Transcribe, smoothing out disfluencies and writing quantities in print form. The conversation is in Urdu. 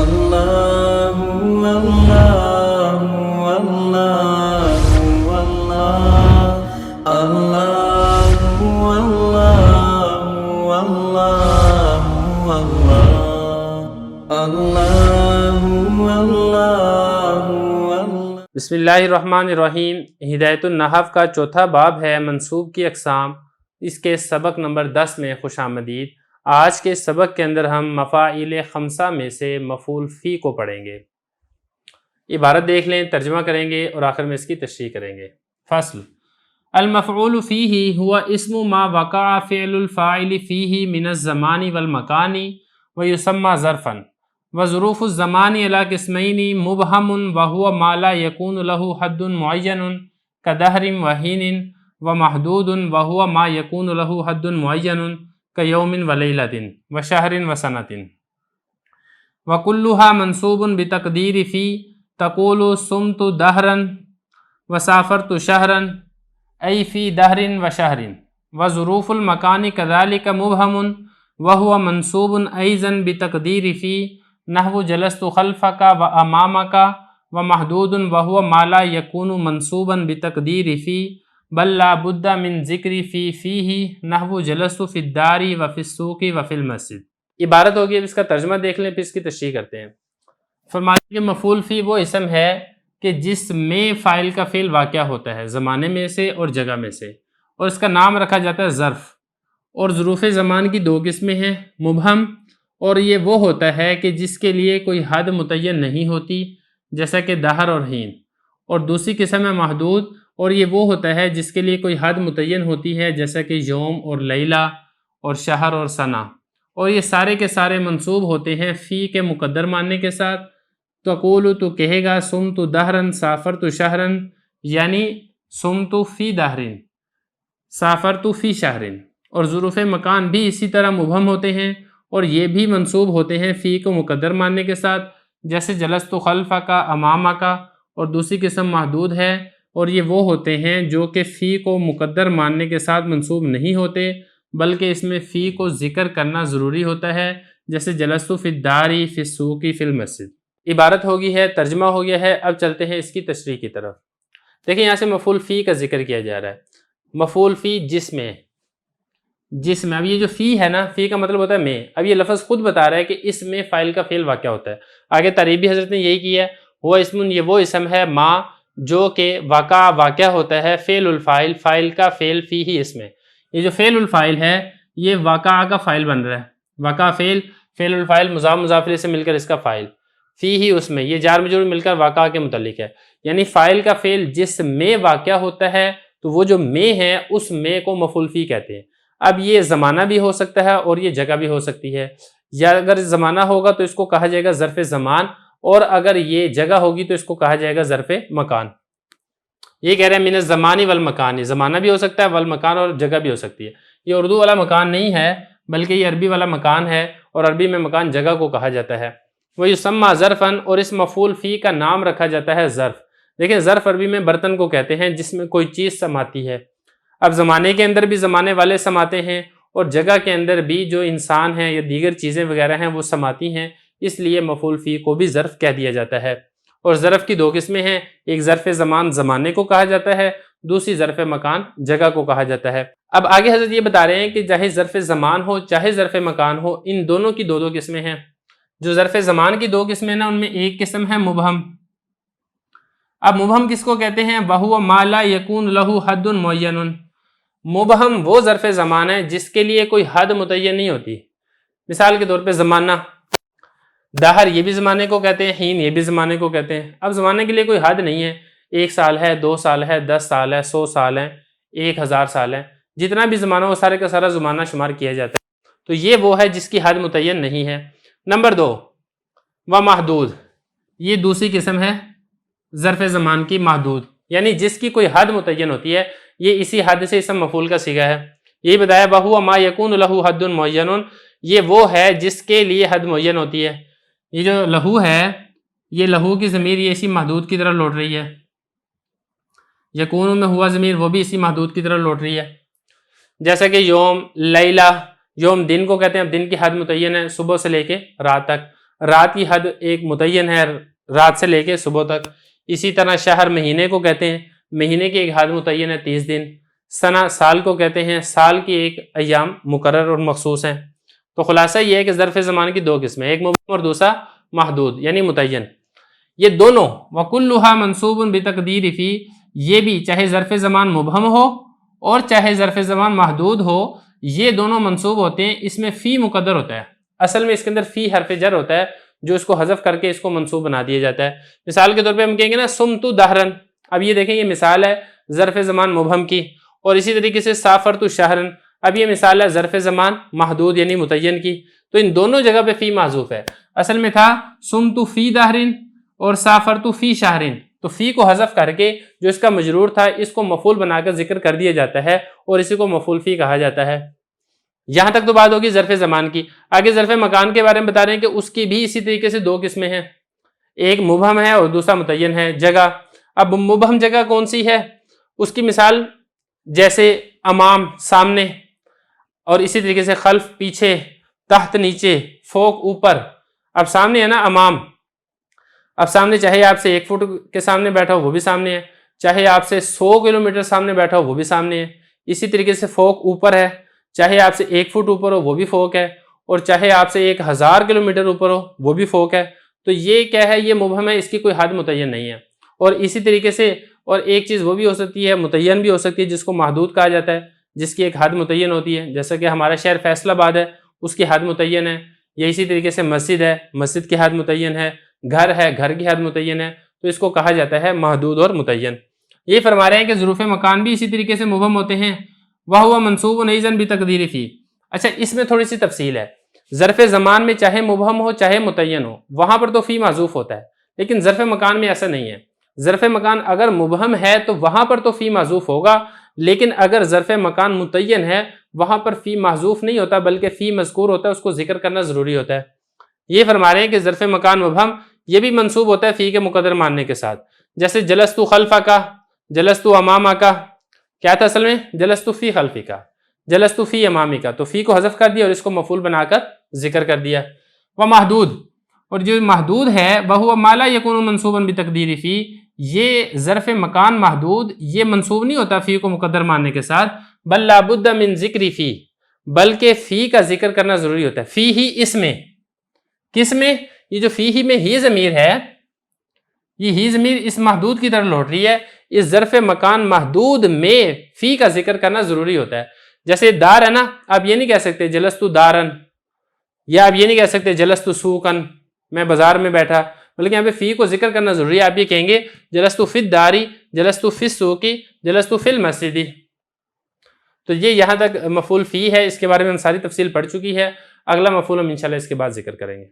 اللہ اللہ اللہ اللہ اللہ اللہ۔ بسم اللہ الرحمن الرحیم۔ ہدایت النحو کا چوتھا باب ہے منصوب کی اقسام۔ اس کے سبق نمبر 10 میں خوش آمدید۔ آج کے سبق کے اندر ہم مفاعیل خمسہ میں سے مفعول فی کو پڑھیں گے۔ عبارت دیکھ لیں، ترجمہ کریں گے اور آخر میں اس کی تشریح کریں گے۔ فصل: المفعول فیہ هو اسم ما وقع فعل الفاعل فیہ من الزمان والمکان ویسمى ظرفا، وظروف الزمان على قسمین مبہم وهو ما لا يكون له حد معین كدہر وحین، ومحدود وهو ما يكون له حد معین كيوم وليلة وشهر وسنة، وكلها منصوب بتقدير في، تقول صمت دهرا وسافرت شهرا أي في دهر وشهر، وظروف المكان كذلك مبهم وهو منصوب أيضا بتقدير في، نحو جلست خلفك وأمامك، ومحدود وهو ما لا يكون منصوبا بتقدير في بل لا بد من ذکر فیہ، نحو جلست فی الدار وفی السوق وفی المسجد۔ عبارت ہوگی، اب اس کا ترجمہ دیکھ لیں پھر اس کی تشریح کرتے ہیں۔ فرماتے ہیں کہ مفعول فی وہ اسم ہے کہ جس میں فاعل کا فعل واقع ہوتا ہے زمانے میں سے اور جگہ میں سے، اور اس کا نام رکھا جاتا ہے ظرف، اور ظروف زمان کی دو قسمیں ہیں، مبہم، اور یہ وہ ہوتا ہے کہ جس کے لیے کوئی حد متعین نہیں ہوتی جیسا کہ دہر اور حین، اور دوسری قسم ہے محدود، اور یہ وہ ہوتا ہے جس کے لیے کوئی حد متعین ہوتی ہے جیسا کہ یوم اور لیلہ اور شہر اور سنہ، اور یہ سارے کے سارے منصوب ہوتے ہیں فی کے مقدر ماننے کے ساتھ۔ تقول تو کہے گا صمت دہرن سافرت شہرن، یعنی صمت فی دہرن سافرت فی شہرن، اور ظروف مکان بھی اسی طرح مبہم ہوتے ہیں اور یہ بھی منصوب ہوتے ہیں فی کو مقدر ماننے کے ساتھ، جیسے جلست خلفہ کا، امامہ کا، اور دوسری قسم محدود ہے، اور یہ وہ ہوتے ہیں جو کہ فی کو مقدر ماننے کے ساتھ منصوب نہیں ہوتے بلکہ اس میں فی کو ذکر کرنا ضروری ہوتا ہے، جیسے جلست فی الدار فی السوق فی المسجد۔ عبارت ہو گئی ہے، ترجمہ ہو گیا ہے، اب چلتے ہیں اس کی تشریح کی طرف۔ دیکھیں یہاں سے مفعول فی کا ذکر کیا جا رہا ہے۔ مفعول فی جس میں، اب یہ جو فی ہے نا، فی کا مطلب ہوتا ہے میں، اب یہ لفظ خود بتا رہا ہے کہ اس میں فاعل کا فعل واقع ہوتا ہے۔ آگے تعریف بھی حضرت نے یہی کی ہے، وہ اسم، یہ وہ اسم ہے ما جو کہ واقع ہوتا ہے فعل الفاعل، فاعل کا فعل فی ہی، اس میں یہ جو فعل الفاعل ہے یہ واقع کا فاعل بن رہا ہے، واقع فعل الفاعل مضاف مضاف الیہ سے مل کر اس کا فاعل، فی ہی اس میں، یہ جار مجرور مل کر واقع کے متعلق ہے، یعنی فاعل کا فعل جس میں واقع ہوتا ہے تو وہ جو میں ہے اس میں کو مفعول فی کہتے ہیں۔ اب یہ زمانہ بھی ہو سکتا ہے اور یہ جگہ بھی ہو سکتی ہے، یا اگر زمانہ ہوگا تو اس کو کہا جائے گا ظرف زمان، اور اگر یہ جگہ ہوگی تو اس کو کہا جائے گا ظرف مکان۔ یہ کہہ رہے ہیں من الزمان والمکان، زمانہ بھی ہو سکتا ہے، والمکان، اور جگہ بھی ہو سکتی ہے۔ یہ اردو والا مکان نہیں ہے بلکہ یہ عربی والا مکان ہے، اور عربی میں مکان جگہ کو کہا جاتا ہے۔ وَيُسَمَّى ظَرْفًا، اور اس مفعول فی کا نام رکھا جاتا ہے ظرف۔ دیکھیں ظرف عربی میں برتن کو کہتے ہیں جس میں کوئی چیز سماتی ہے۔ اب زمانے کے اندر بھی زمانے والے سماتے ہیں، اور جگہ کے اندر بھی جو انسان ہیں یا دیگر چیزیں وغیرہ ہیں وہ سماتی ہیں، اس لیے مفعول فی کو بھی ظرف کہہ دیا جاتا ہے۔ اور ظرف کی دو قسمیں ہیں، ایک ظرف زمان زمانے کو کہا جاتا ہے، دوسری ظرف مکان جگہ کو کہا جاتا ہے۔ اب آگے حضرت یہ بتا رہے ہیں کہ چاہے ظرف زمان ہو چاہے ظرف مکان ہو، ان دونوں کی دو قسمیں ہیں۔ جو ظرف زمان کی دو قسمیں نا، ان میں ایک قسم ہے مبہم۔ اب مبہم کس کو کہتے ہیں؟ وَهُوَ مَا لَا يَكُونُ لَهُ حَدٌّ مُعَيَّنٌ۔ مبہم وہ ظرف زمان ہے جس کے لیے کوئی حد متعین نہیں ہوتی۔ مثال کے طور پہ زمانہ، دہر یہ بھی زمانے کو کہتے ہیں، حین یہ بھی زمانے کو کہتے ہیں۔ اب زمانے کے لیے کوئی حد نہیں ہے، 1 سال ہے، 2 سال ہے، 10 سال ہے، 100 سال ہے، 1000 سال ہے، جتنا بھی زمانہ وہ سارے کا سارا زمانہ شمار کیا جاتا ہے۔ تو یہ وہ ہے جس کی حد متعین نہیں ہے۔ نمبر 2، ومحدود، یہ دوسری قسم ہے ظرف زمان کی، محدود، یعنی جس کی کوئی حد متعین ہوتی ہے۔ یہ اسی حد سے اسم مفعول کا صیغہ ہے۔ یہی بتایا وَهُوَ مَا يَكُونُ لَهُ حَدٌّ مُعَيَّنٌ، یہ وہ ہے جس کے لیے حد معین ہوتی ہے۔ یہ جو لہو ہے، یہ لہو کی ضمیر یہ اسی محدود کی طرف لوٹ رہی ہے، یکون میں ہوا ضمیر وہ بھی اسی محدود کی طرف لوٹ رہی ہے۔ جیسا کہ یوم، لیلہ، یوم دن کو کہتے ہیں، اب دن کی حد متعین ہے صبح سے لے کے رات تک، رات کی حد ایک متعین ہے رات سے لے کے صبح تک. اسی طرح شہر مہینے کو کہتے ہیں, مہینے کی ایک حد متعین ہے 30 دن. سنہ سال کو کہتے ہیں, سال کی ایک ایام مقرر اور مخصوص ہیں. تو خلاصہ یہ ہے کہ ظرف زمان کی دو قسمیں, ایک مبہم اور دوسرا محدود یعنی متعین. یہ دونوں وَكُلُّهَا مَنْصُوبٌ بِتَقْدِيرِ فِي, یہ بھی چاہے ظرف زمان مبہم ہو اور چاہے ظرف زمان محدود ہو, یہ دونوں منصوب ہوتے ہیں. اس میں فی مقدر ہوتا ہے, اصل میں اس کے اندر فی حرف جر ہوتا ہے جو اس کو حذف کر کے اس کو منصوب بنا دیا جاتا ہے. مثال کے طور پہ ہم کہیں گے نا سمت دہرن, اب یہ دیکھیں یہ مثال ہے ظرف زمان مبہم کی, اور اسی طریقے سے سافرت شہرن, اب یہ مثال ہے ظرف زمان محدود یعنی متعین کی. تو ان دونوں جگہ پہ فی معذوف ہے. اصل میں تھا سمت فی دہرن اور سافرت فی شہرن, تو فی کو حذف کر کے جو اس کا مجرور تھا اس کو مفعول بنا کر ذکر کر دیا جاتا ہے اور اسی کو مفعول فی کہا جاتا ہے. یہاں تک تو بات ہوگی ظرف زمان کی. آگے ظرف مکان کے بارے میں بتا رہے ہیں کہ اس کی بھی اسی طریقے سے دو قسمیں ہیں, ایک مبہم ہے اور دوسرا متعین ہے جگہ. اب مبہم جگہ کون سی ہے, اس کی مثال جیسے امام سامنے, اور اسی طریقے سے خلف پیچھے, تحت نیچے, فوق اوپر. اب سامنے ہے نا امام, اب سامنے چاہے آپ سے 1 فٹ کے سامنے بیٹھا ہو وہ بھی سامنے ہے, چاہے آپ سے 100 کلومیٹر سامنے بیٹھا ہو وہ بھی سامنے ہے. اسی طریقے سے فوق اوپر ہے, چاہے آپ سے 1 فٹ اوپر ہو وہ بھی فوق ہے, اور چاہے آپ سے 1000 کلومیٹر اوپر ہو وہ بھی فوق ہے. تو یہ کیا ہے, یہ مبہم ہے, اس کی کوئی حد متعین نہیں ہے. اور اسی طریقے سے اور ایک چیز وہ بھی ہو سکتی ہے, متعین بھی ہو سکتی ہے, جس کو محدود کہا جاتا ہے, جس کی ایک حد متعین ہوتی ہے. جیسا کہ ہمارا شہر فیصل آباد ہے, اس کی حد متعین ہے. یا اسی طریقے سے مسجد ہے, مسجد کی حد متعین ہے. گھر ہے, گھر کی حد متعین ہے. تو اس کو کہا جاتا ہے محدود اور متعین. یہ فرما رہے ہیں کہ ظروف مکان بھی اسی طریقے سے مبہم ہوتے ہیں. وَهُوَ مَنْصُوبٌ أَيْضًا بِتَقْدِيرِ فِي. اچھا, اس میں تھوڑی سی تفصیل ہے. ظرف زمان میں چاہے مبہم ہو چاہے متعین ہو, وہاں پر تو فی معذوف ہوتا ہے, لیکن ظرف مکان میں ایسا نہیں ہے. ظرف مکان اگر مبہم ہے تو وہاں پر تو فی معذوف ہوگا, لیکن اگر ظرف مکان متعین ہے وہاں پر فی معذوف نہیں ہوتا بلکہ فی مذکور ہوتا ہے, اس کو ذکر کرنا ضروری ہوتا ہے. یہ فرما رہے ہیں کہ ظرف مکان مبہم یہ بھی منصوب ہوتا ہے فی کے مقدر ماننے کے ساتھ. جیسے جلستو خلفہ کا, جلستو امامہ کا, کیا تھا اصل میں جلستو فی خلفی کا, جلستو فی امامی کا, تو فی کو حذف کر دیا اور اس کو مفعول بنا کر ذکر کر دیا. وہ محدود, اور جو محدود ہے وہ ما لا یکون منصوبا بتقدیر فی, یہ ظرف مکان محدود یہ منصوب نہیں ہوتا فی کو مقدر ماننے کے ساتھ, بل لا بد من ذکر فی, بلکہ فی کا ذکر کرنا ضروری ہوتا ہے. فی ہی اس میں, کس میں, یہ جو فی ہی میں ہی ضمیر ہے, یہ ہی ضمیر اس محدود کی طرف لوٹ رہی ہے. اس ظرف مکان محدود میں فی کا ذکر کرنا ضروری ہوتا ہے. جیسے دار ہے نا, آپ یہ نہیں کہہ سکتے جلستو دارن, یا آپ یہ نہیں کہہ سکتے جلستو سوکن, میں بازار میں بیٹھا, بلکہ یہاں پہ فی کو ذکر کرنا ضروری ہے. آپ یہ کہیں گے جلستو فی الداری, جلستو فی السوقی, جلستو فی المسجدی. تو یہ یہاں تک مفعول فی ہے, اس کے بارے میں ہم ساری تفصیل پڑھ چکی ہے. اگلا مفعول ہم انشاءاللہ اس کے بعد ذکر کریں گے.